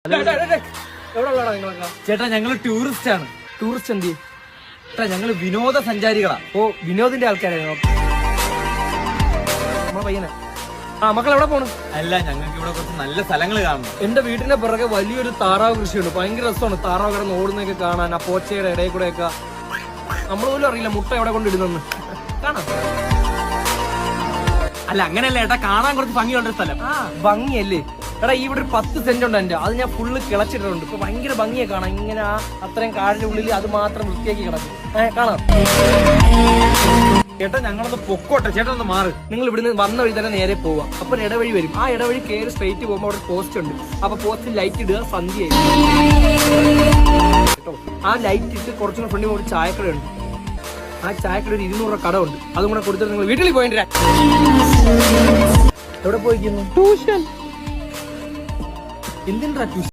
എവിടെ നിങ്ങളൊക്കെ? ചേട്ടാ ഞങ്ങള് ടൂറിസ്റ്റ് ആണ്. ടൂറിസ്റ്റ് എന്ത്? ചേട്ടാ ഞങ്ങള് വിനോദസഞ്ചാരികളാ. ഓ, വിനോദിന്റെ ആൾക്കാരായിരുന്നു നമ്മളെ പയ്യനെ. മക്കൾ എവിടെ പോണു? അല്ല, ഞങ്ങൾക്ക് ഇവിടെ കുറച്ച് നല്ല സ്ഥലങ്ങൾ കാണണം. എന്റെ വീടിന്റെ പിറകെ വലിയൊരു താറാവ് കൃഷിയുണ്ട്. ഭയങ്കര രസമാണ് താറാവ് കിടന്ന് ഓടുന്നൊക്കെ കാണാൻ. ആ പോച്ചയുടെ ഇടയിൽ കൂടെ ഒക്കെ നമ്മൾ പോലും അറിയില്ല മുട്ട എവിടെ കൊണ്ടിടുന്നെന്ന്. കാണാം. അല്ല അങ്ങനെയല്ല ഏട്ടാ, കാണാൻ കുറച്ച് ഭംഗിയുള്ള സ്ഥലം. ഭംഗിയല്ലേ എടാ, ഇവിടെ ഒരു 10 സെന്റ് ഉണ്ട് എന്റെ. അത് ഞാൻ ഫുള്ള് കിളച്ചിട്ടുണ്ട്. ഇപ്പൊ ഭയങ്കര ഭംഗിയെ കാണാം. ഇങ്ങനെ അത്രയും കാടിന്റെ ഉള്ളിൽ അത് മാത്രം വൃത്തിയാക്കി കിടക്കും. കാണാം. ചേട്ടാ ഞങ്ങളൊന്ന് പൊക്കോട്ടെ, ചേട്ടാ ഒന്ന് മാറ്. നിങ്ങൾ ഇവിടുന്ന് വന്ന വഴി തന്നെ നേരെ പോവാം. അപ്പൊ ഒരു ഇടവഴി വരും. ആ ഇടവഴി കയറി സ്ട്രൈറ്റ് പോകുമ്പോൾ അവിടെ പോസ്റ്റ് ഉണ്ട്. അപ്പൊ പോസ്റ്റിൽ ലൈറ്റ് ഇടുക, സന്ധ്യ കേട്ടോ. ആ ലൈറ്റ് ഇട്ട് കുറച്ചും കൂടെ ഫ്രണ്ടിൽ ഒരു ചായക്കട ഉണ്ട്. ആ ചായക്കട ഒരു 200 രൂപ കട ഉണ്ട്. അതും കൂടെ കൊടുത്തിട്ട് നിങ്ങൾ വീട്ടിൽ പോയിട്ട് എവിടെ പോയിരിക്കുന്നു? ട്യൂഷൻ. എന്തിനാ ട്യൂഷൻ?